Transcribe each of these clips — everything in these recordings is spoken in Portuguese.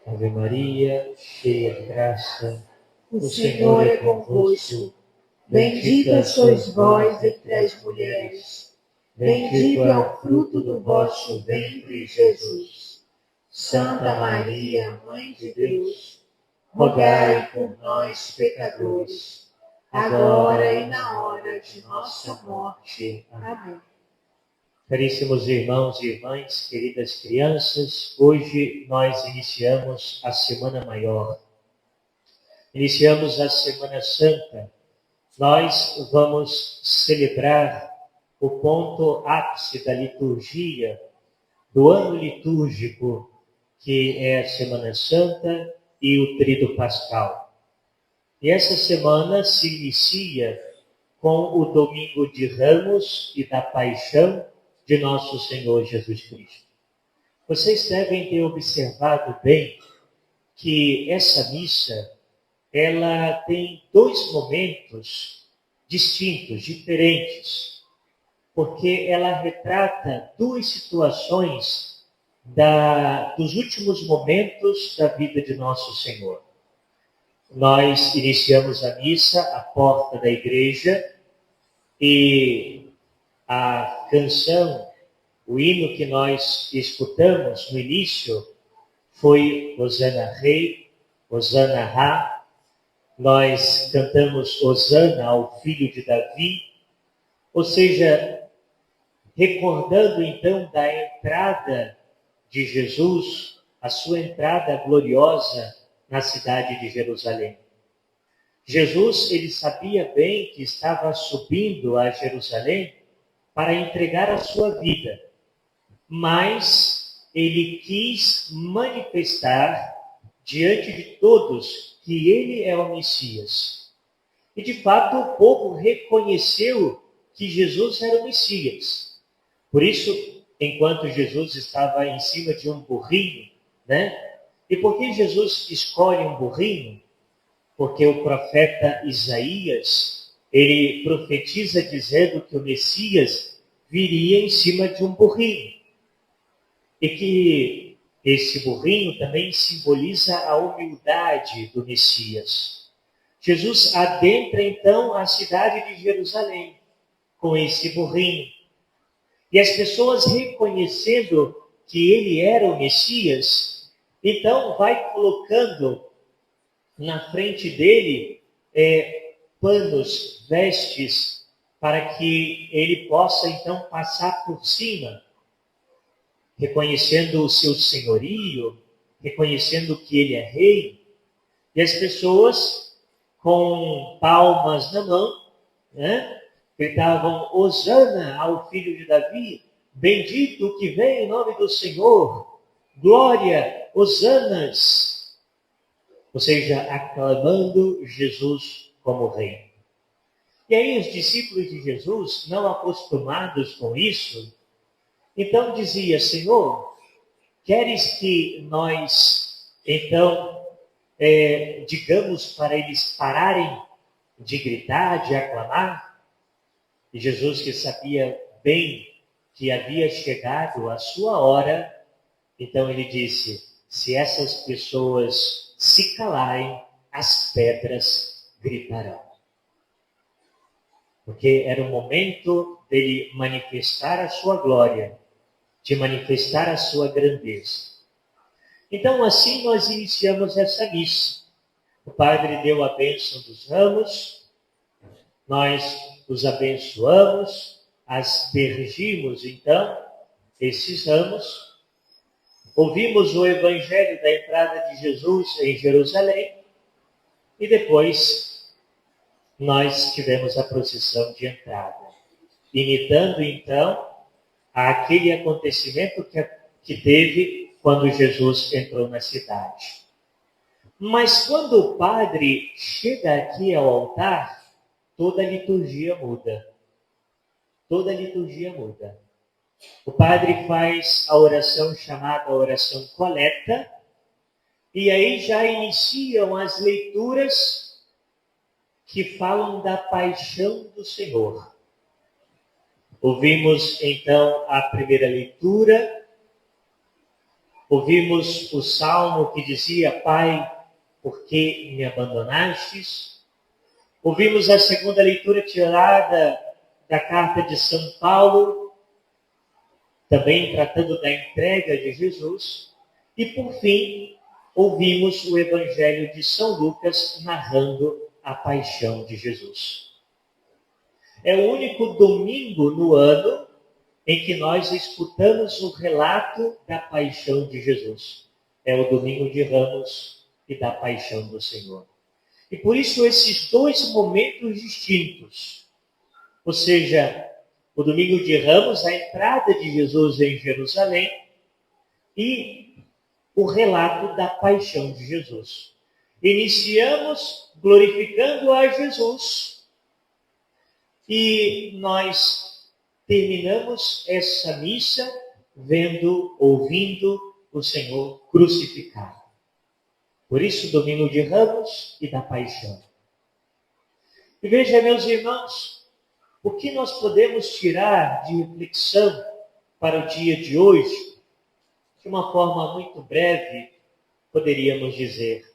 Ave Maria, cheia de graça, o Senhor é convosco. Bendita sois vós entre as mulheres. Bendito é o fruto do vosso ventre, Jesus. Santa Maria, Mãe de Deus, rogai por nós, pecadores, agora e na hora de nossa morte. Amém. Caríssimos irmãos e irmãs, queridas crianças, hoje nós iniciamos a Semana Maior. Iniciamos a Semana Santa. Nós vamos celebrar o ponto ápice da liturgia, do ano litúrgico, que é a Semana Santa e o Tríduo Pascal. E essa semana se inicia com o Domingo de Ramos e da Paixão de Nosso Senhor Jesus Cristo. Vocês devem ter observado bem que essa missa, ela tem dois momentos distintos, diferentes, porque ela retrata duas situações dos últimos momentos da vida de Nosso Senhor. Nós iniciamos a missa à porta da igreja e a canção, o hino que nós escutamos no início foi Hosana Rei, Hosana Ra. Nós cantamos Hosana ao Filho de Davi, ou seja, recordando então da entrada de Jesus, a sua entrada gloriosa na cidade de Jerusalém. Jesus, ele sabia bem que estava subindo a Jerusalém para entregar a sua vida, mas ele quis manifestar diante de todos que ele é o Messias. E de fato o povo reconheceu que Jesus era o Messias. Por isso, enquanto Jesus estava em cima de um burrinho, E por que Jesus escolhe um burrinho? Porque o profeta Isaías, ele profetiza dizendo que o Messias viria em cima de um burrinho. E que esse burrinho também simboliza a humildade do Messias. Jesus adentra então a cidade de Jerusalém com esse burrinho. E as pessoas reconhecendo que ele era o Messias, então vai colocando na frente dele panos, vestes, para que ele possa então passar por cima, reconhecendo o seu senhorio, reconhecendo que ele é rei. E as pessoas, com palmas na mão, gritavam: Hosana ao Filho de Davi, bendito o que vem em nome do Senhor, glória, hosanas. Ou seja, aclamando Jesus como rei. E aí os discípulos de Jesus, não acostumados com isso, então dizia: Senhor, queres que nós, então, digamos para eles pararem de gritar, de aclamar? E Jesus, que sabia bem que havia chegado a sua hora, então ele disse: se essas pessoas se calarem, as pedras gritarão. Porque era o momento dele manifestar a sua glória, de manifestar a sua grandeza. Então, assim nós iniciamos essa missa. O padre deu a bênção dos ramos, nós os abençoamos, aspergimos então esses ramos, ouvimos o evangelho da entrada de Jesus em Jerusalém e depois nós tivemos a procissão de entrada, imitando então aquele acontecimento que teve quando Jesus entrou na cidade. Mas quando o padre chega aqui ao altar, toda a liturgia muda. Toda a liturgia muda. O padre faz a oração chamada oração coleta, e aí já iniciam as leituras que falam da paixão do Senhor. Ouvimos então a primeira leitura, Ouvimos o salmo que dizia: Pai, por que me abandonastes? Ouvimos a segunda leitura tirada da carta de São Paulo, também tratando da entrega de Jesus. E, por fim, ouvimos o Evangelho de São Lucas narrando a paixão de Jesus. É o único domingo no ano em que nós escutamos o relato da paixão de Jesus. É o domingo de Ramos e da paixão do Senhor. E por isso esses dois momentos distintos, ou seja, o domingo de Ramos, a entrada de Jesus em Jerusalém, e o relato da paixão de Jesus. Iniciamos glorificando a Jesus e nós terminamos essa missa ouvindo o Senhor crucificado. Por isso, domingo de Ramos e da paixão. E veja, meus irmãos, o que nós podemos tirar de reflexão para o dia de hoje? De uma forma muito breve, poderíamos dizer: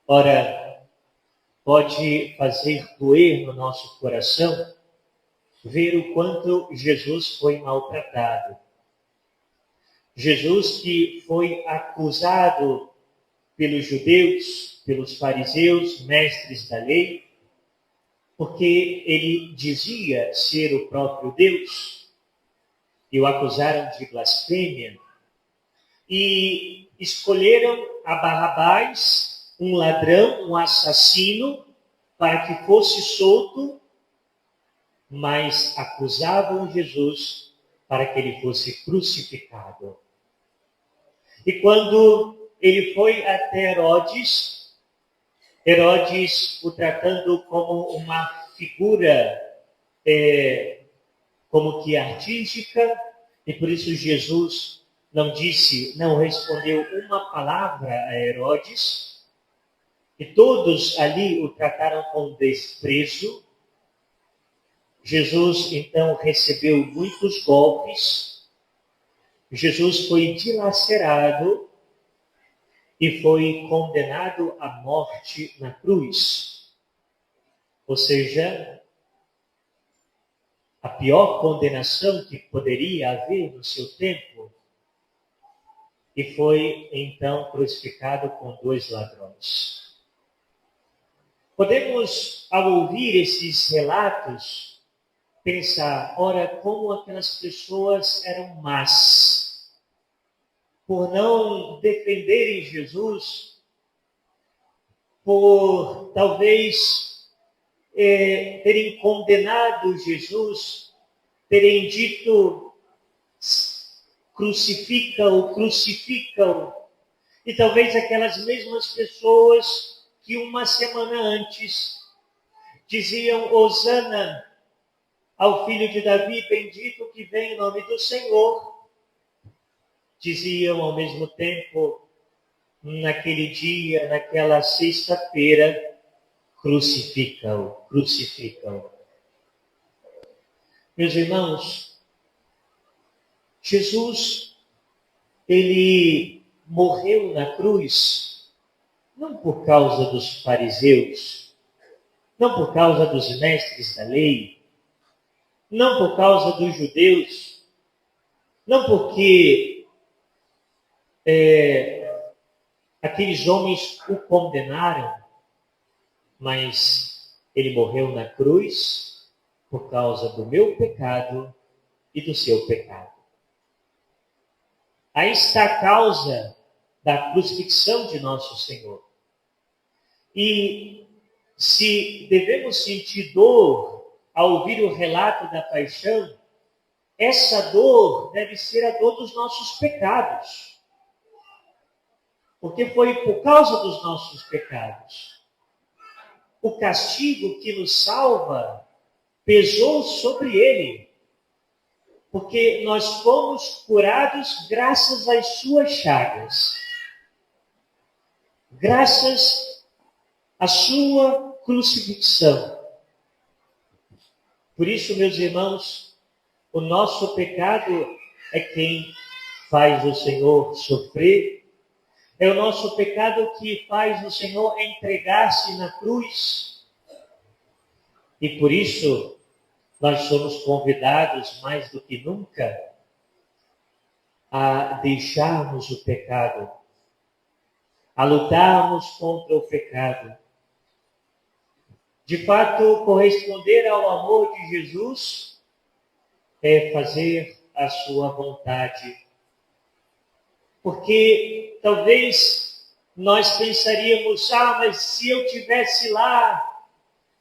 ora, pode fazer doer no nosso coração ver o quanto Jesus foi maltratado. Jesus que foi acusado pelos judeus, pelos fariseus, mestres da lei, porque ele dizia ser o próprio Deus, e o acusaram de blasfêmia, e escolheram a Barrabás, um ladrão, um assassino, para que fosse solto, mas acusavam Jesus para que ele fosse crucificado. E quando ele foi até Herodes, Herodes o tratando como uma figura como que artística, e por isso Jesus não respondeu uma palavra a Herodes, e todos ali o trataram com desprezo. Jesus então recebeu muitos golpes, Jesus foi dilacerado e foi condenado à morte na cruz. Ou seja, a pior condenação que poderia haver no seu tempo. E foi então crucificado com 2 ladrões. Podemos, ao ouvir esses relatos, pensar: ora, como aquelas pessoas eram más, por não defenderem Jesus, por talvez terem condenado Jesus, terem dito crucifica-o, crucifica-o. E talvez aquelas mesmas pessoas que uma semana antes diziam hosana ao filho de Davi, bendito que vem em nome do Senhor, diziam ao mesmo tempo, naquele dia, naquela sexta-feira, crucifica-o, crucifica-o. Meus irmãos, Jesus, ele morreu na cruz, não por causa dos fariseus, não por causa dos mestres da lei, não por causa dos judeus, não porque aqueles homens o condenaram, mas ele morreu na cruz por causa do meu pecado e do seu pecado. Aí está a causa da crucifixão de nosso Senhor. E se devemos sentir dor ao ouvir o relato da paixão, essa dor deve ser a dor dos nossos pecados. Porque foi por causa dos nossos pecados. O castigo que nos salva pesou sobre ele. Porque nós fomos curados graças às suas chagas. Graças à sua crucifixão. Por isso, meus irmãos, o nosso pecado é quem faz o Senhor sofrer, é o nosso pecado que faz o Senhor entregar-se na cruz. E por isso, nós somos convidados mais do que nunca a deixarmos o pecado, a lutarmos contra o pecado. De fato, corresponder ao amor de Jesus é fazer a sua vontade. Porque talvez nós pensaríamos, mas se eu tivesse lá,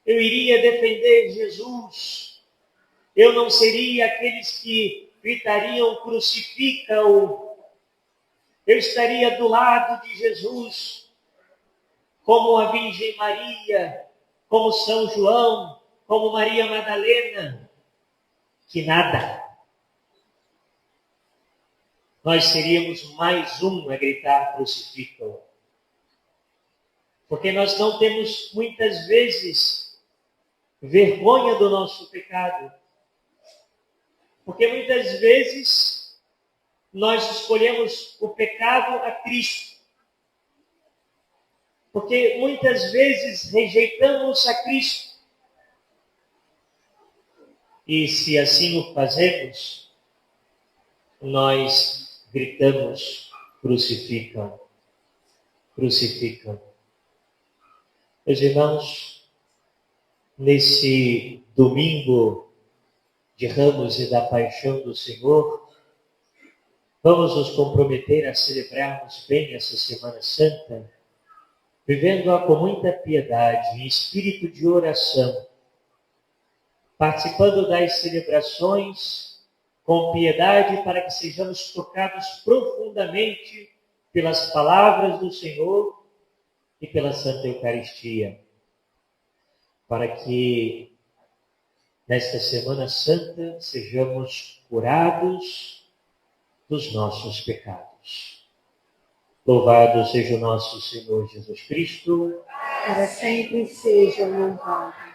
eu iria defender Jesus. Eu não seria aqueles que gritariam, crucifica-o. Eu estaria do lado de Jesus, como a Virgem Maria, como São João, como Maria Madalena. Que nada. Nós seríamos mais um a gritar, crucifica-o. Porque nós não temos, muitas vezes, vergonha do nosso pecado. Porque muitas vezes nós escolhemos o pecado a Cristo. Porque muitas vezes rejeitamos a Cristo. E se assim o fazemos, nós gritamos, crucificam, crucificam. Meus irmãos, nesse domingo de Ramos e da Paixão do Senhor, vamos nos comprometer a celebrarmos bem essa Semana Santa, vivendo-a com muita piedade, em espírito de oração, participando das celebrações com piedade para que sejamos tocados profundamente pelas palavras do Senhor e pela Santa Eucaristia, para que nesta Semana Santa sejamos curados dos nossos pecados. Louvado seja o nosso Senhor Jesus Cristo. Para sempre seja louvado.